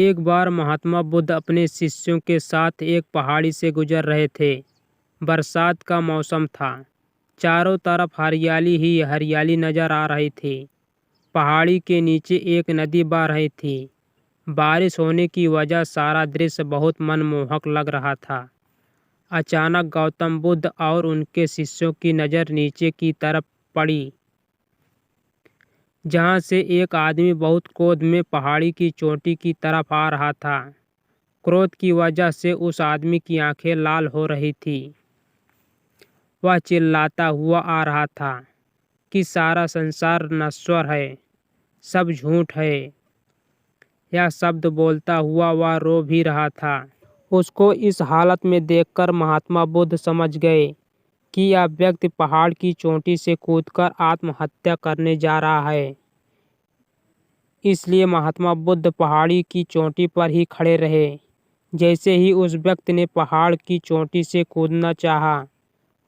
एक बार महात्मा बुद्ध अपने शिष्यों के साथ एक पहाड़ी से गुजर रहे थे। बरसात का मौसम था। चारों तरफ हरियाली ही हरियाली नजर आ रही थी। पहाड़ी के नीचे एक नदी बह रही थी। बारिश होने की वजह सारा दृश्य बहुत मनमोहक लग रहा था। अचानक गौतम बुद्ध और उनके शिष्यों की नज़र नीचे की तरफ पड़ी, जहाँ से एक आदमी बहुत क्रोध में पहाड़ी की चोटी की तरफ आ रहा था। क्रोध की वजह से उस आदमी की आंखें लाल हो रही थी। वह चिल्लाता हुआ आ रहा था कि सारा संसार नश्वर है, सब झूठ है। यह शब्द बोलता हुआ वह रो भी रहा था। उसको इस हालत में देखकर महात्मा बुद्ध समझ गए कि यह व्यक्ति पहाड़ की चोटी से कूदकर आत्महत्या करने जा रहा है। इसलिए महात्मा बुद्ध पहाड़ी की चोटी पर ही खड़े रहे। जैसे ही उस व्यक्ति ने पहाड़ की चोटी से कूदना चाहा,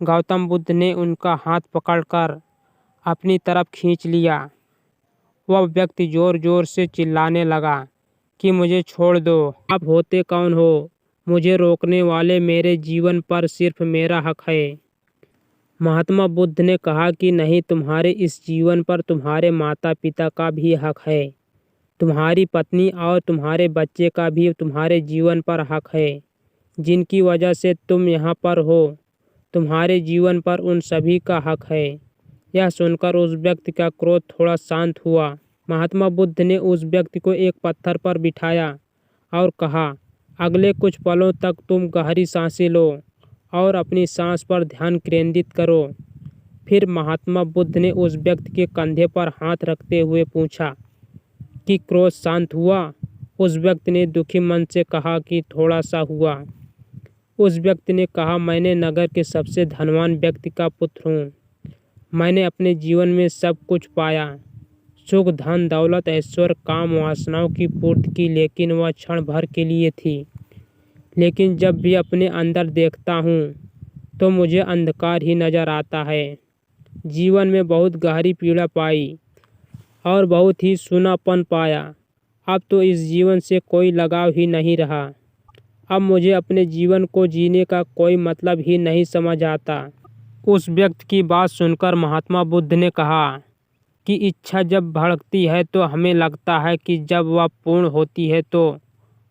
गौतम बुद्ध ने उनका हाथ पकड़कर अपनी तरफ खींच लिया। वह व्यक्ति जोर जोर से चिल्लाने लगा कि मुझे छोड़ दो, आप होते कौन हो? मुझे रोकने वाले? मेरे जीवन पर सिर्फ मेरा हक है। महात्मा बुद्ध ने कहा कि नहीं, तुम्हारे इस जीवन पर तुम्हारे माता पिता का भी हक है। तुम्हारी पत्नी और तुम्हारे बच्चे का भी तुम्हारे जीवन पर हक है, जिनकी वजह से तुम यहाँ पर हो। तुम्हारे जीवन पर उन सभी का हक है। यह सुनकर उस व्यक्ति का क्रोध थोड़ा शांत हुआ। महात्मा बुद्ध ने उस व्यक्ति को एक पत्थर पर बिठाया और कहा, अगले कुछ पलों तक तुम गहरी सांसें लो और अपनी सांस पर ध्यान केंद्रित करो। फिर महात्मा बुद्ध ने उस व्यक्ति के कंधे पर हाथ रखते हुए पूछा कि क्रोध शांत हुआ? उस व्यक्ति ने दुखी मन से कहा कि थोड़ा सा हुआ। उस व्यक्ति ने कहा, मैंने नगर के सबसे धनवान व्यक्ति का पुत्र हूँ। मैंने अपने जीवन में सब कुछ पाया, सुख, धन, दौलत, ऐश्वर्य, काम, वासनाओं की पूर्ति की, लेकिन वह क्षण भर के लिए थी। लेकिन जब भी अपने अंदर देखता हूँ तो मुझे अंधकार ही नजर आता है। जीवन में बहुत गहरी पीड़ा पाई और बहुत ही सूनापन पाया। अब तो इस जीवन से कोई लगाव ही नहीं रहा। अब मुझे अपने जीवन को जीने का कोई मतलब ही नहीं समझ आता। उस व्यक्ति की बात सुनकर महात्मा बुद्ध ने कहा कि इच्छा जब भड़कती है तो हमें लगता है कि जब वह पूर्ण होती है तो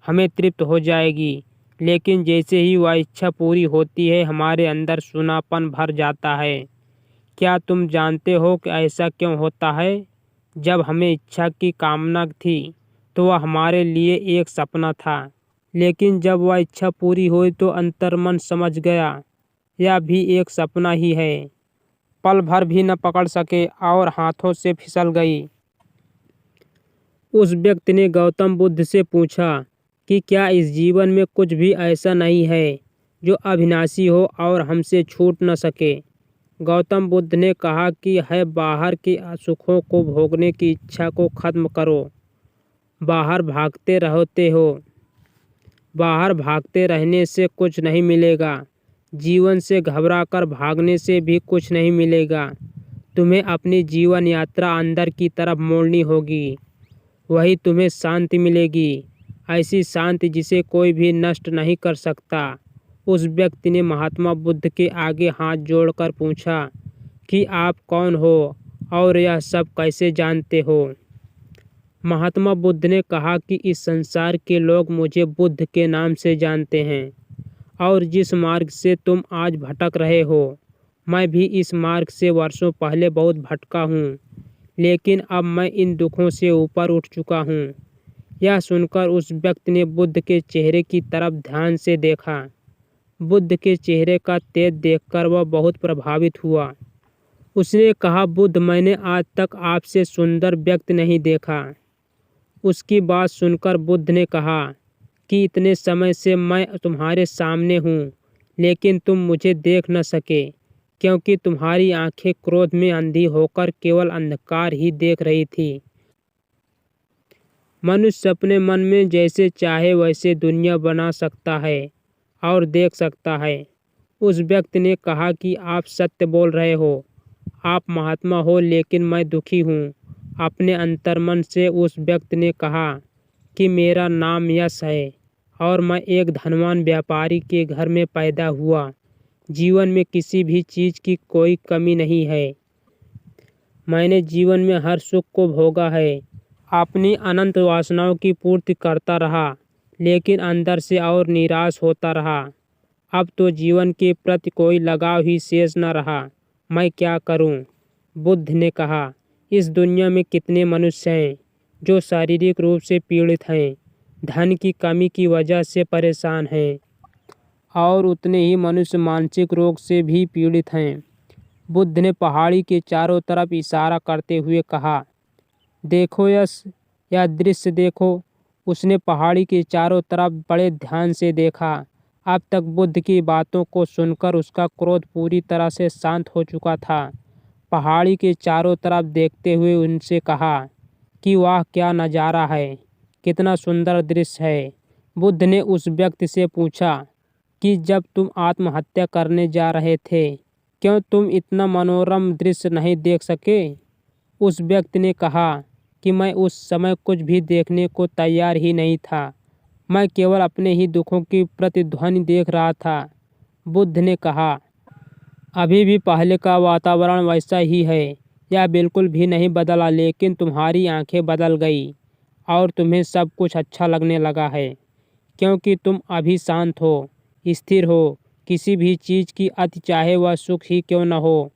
हमें तृप्त हो जाएगी, लेकिन जैसे ही वह इच्छा पूरी होती है हमारे अंदर सूनापन भर जाता है। क्या तुम जानते हो कि ऐसा क्यों होता है? जब हमें इच्छा की कामना थी तो वह हमारे लिए एक सपना था, लेकिन जब वह इच्छा पूरी हुई तो अंतर्मन समझ गया यह भी एक सपना ही है। पल भर भी न पकड़ सके और हाथों से फिसल गई। उस व्यक्ति ने गौतम बुद्ध से पूछा कि क्या इस जीवन में कुछ भी ऐसा नहीं है जो अविनाशी हो और हमसे छूट न सके? गौतम बुद्ध ने कहा कि है, बाहर के सुखों को भोगने की इच्छा को खत्म करो। बाहर भागते रहते हो, बाहर भागते रहने से कुछ नहीं मिलेगा। जीवन से घबराकर भागने से भी कुछ नहीं मिलेगा। तुम्हें अपनी जीवन यात्रा अंदर की तरफ मोड़नी होगी, वही तुम्हें शांति मिलेगी, ऐसी शांति जिसे कोई भी नष्ट नहीं कर सकता। उस व्यक्ति ने महात्मा बुद्ध के आगे हाथ जोड़कर पूछा कि आप कौन हो और यह सब कैसे जानते हो? महात्मा बुद्ध ने कहा कि इस संसार के लोग मुझे बुद्ध के नाम से जानते हैं और जिस मार्ग से तुम आज भटक रहे हो, मैं भी इस मार्ग से वर्षों पहले बहुत भटका हूँ, लेकिन अब मैं इन दुखों से ऊपर उठ चुका हूँ। यह सुनकर उस व्यक्ति ने बुद्ध के चेहरे की तरफ ध्यान से देखा। बुद्ध के चेहरे का तेज देखकर वह बहुत प्रभावित हुआ। उसने कहा, बुद्ध, मैंने आज तक आपसे सुंदर व्यक्ति नहीं देखा। उसकी बात सुनकर बुद्ध ने कहा कि इतने समय से मैं तुम्हारे सामने हूँ, लेकिन तुम मुझे देख न सके क्योंकि तुम्हारी आंखें क्रोध में अंधी होकर केवल अंधकार ही देख रही थी। मनुष्य अपने मन में जैसे चाहे वैसे दुनिया बना सकता है और देख सकता है। उस व्यक्ति ने कहा कि आप सत्य बोल रहे हो, आप महात्मा हो, लेकिन मैं दुखी हूँ। अपने अंतर्मन से उस व्यक्ति ने कहा कि मेरा नाम यश है और मैं एक धनवान व्यापारी के घर में पैदा हुआ। जीवन में किसी भी चीज़ की कोई कमी नहीं है। मैंने जीवन में हर सुख को भोगा है। अपनी अनंत वासनाओं की पूर्ति करता रहा, लेकिन अंदर से और निराश होता रहा। अब तो जीवन के प्रति कोई लगाव ही शेष न रहा। मैं क्या करूं? बुद्ध ने कहा, इस दुनिया में कितने मनुष्य हैं जो शारीरिक रूप से पीड़ित हैं, धन की कमी की वजह से परेशान हैं, और उतने ही मनुष्य मानसिक रोग से भी पीड़ित हैं। बुद्ध ने पहाड़ी के चारों तरफ इशारा करते हुए कहा, देखो यश, यह दृश्य देखो। उसने पहाड़ी के चारों तरफ बड़े ध्यान से देखा। अब तक बुद्ध की बातों को सुनकर उसका क्रोध पूरी तरह से शांत हो चुका था। पहाड़ी के चारों तरफ देखते हुए उनसे कहा कि वाह, क्या नज़ारा है, कितना सुंदर दृश्य है। बुद्ध ने उस व्यक्ति से पूछा कि जब तुम आत्महत्या करने जा रहे थे, क्यों तुम इतना मनोरम दृश्य नहीं देख सके? उस व्यक्ति ने कहा कि मैं उस समय कुछ भी देखने को तैयार ही नहीं था। मैं केवल अपने ही दुखों की प्रतिध्वनि देख रहा था। बुद्ध ने कहा, अभी भी पहले का वातावरण वैसा ही है। यह बिल्कुल भी नहीं बदला, लेकिन तुम्हारी आंखें बदल गई और तुम्हें सब कुछ अच्छा लगने लगा है, क्योंकि तुम अभी शांत हो, स्थिर हो। किसी भी चीज़ की अति, चाहे वह सुख ही क्यों न हो,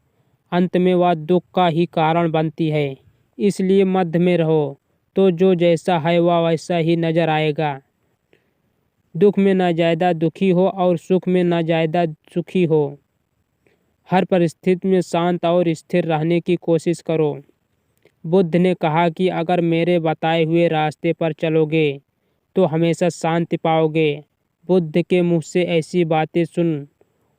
अंत में वह दुख का ही कारण बनती है। इसलिए मध्य में रहो, तो जो जैसा है वह वैसा ही नजर आएगा। दुख में न ज़्यादा दुखी हो और सुख में न ज़्यादा सुखी हो। हर परिस्थिति में शांत और स्थिर रहने की कोशिश करो। बुद्ध ने कहा कि अगर मेरे बताए हुए रास्ते पर चलोगे तो हमेशा शांति पाओगे। बुद्ध के मुँह से ऐसी बातें सुन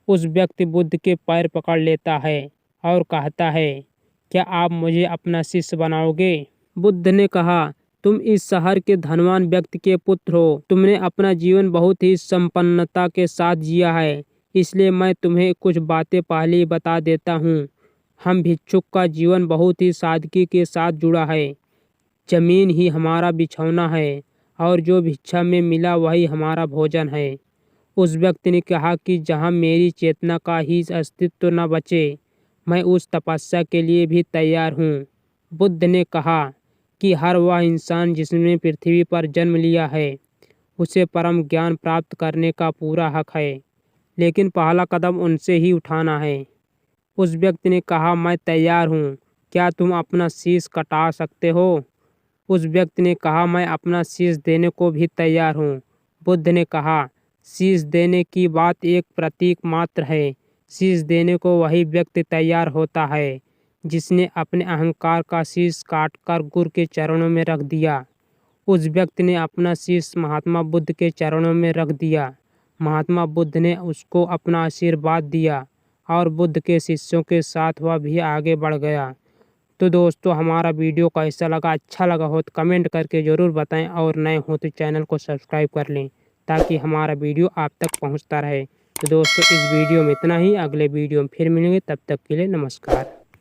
उस व्यक्ति बुद्ध के पैर पकड़ लेता है और कहता है, क्या आप मुझे अपना शिष्य बनाओगे? बुद्ध ने कहा, तुम इस शहर के धनवान व्यक्ति के पुत्र हो। तुमने अपना जीवन बहुत ही संपन्नता के साथ जिया है, इसलिए मैं तुम्हें कुछ बातें पहले ही बता देता हूँ। हम भिक्षुक का जीवन बहुत ही सादगी के साथ जुड़ा है। जमीन ही हमारा बिछौना है और जो भिक्षा में मिला वही हमारा भोजन है। उस व्यक्ति ने कहा कि जहाँ मेरी चेतना का ही अस्तित्व न बचे, मैं उस तपस्या के लिए भी तैयार हूँ। बुद्ध ने कहा कि हर वह इंसान जिसने पृथ्वी पर जन्म लिया है, उसे परम ज्ञान प्राप्त करने का पूरा हक है, लेकिन पहला कदम उनसे ही उठाना है। उस व्यक्ति ने कहा, मैं तैयार हूँ, क्या तुम अपना शीश कटा सकते हो? उस व्यक्ति ने कहा, मैं अपना शीश देने को भी तैयार हूँ। बुद्ध ने कहा, शीश देने की बात एक प्रतीक मात्र है। शीश देने को वही व्यक्ति तैयार होता है जिसने अपने अहंकार का शीश काटकर गुरु के चरणों में रख दिया। उस व्यक्ति ने अपना शीश महात्मा बुद्ध के चरणों में रख दिया। महात्मा बुद्ध ने उसको अपना आशीर्वाद दिया और बुद्ध के शिष्यों के साथ वह भी आगे बढ़ गया। तो दोस्तों, हमारा वीडियो कैसा लगा? अच्छा लगा हो तो कमेंट करके ज़रूर बताएं और नए हो तो चैनल को सब्सक्राइब कर लें ताकि हमारा वीडियो आप तक पहुंचता रहे। तो दोस्तों, इस वीडियो में इतना ही। अगले वीडियो में फिर मिलेंगे, तब तक के लिए नमस्कार।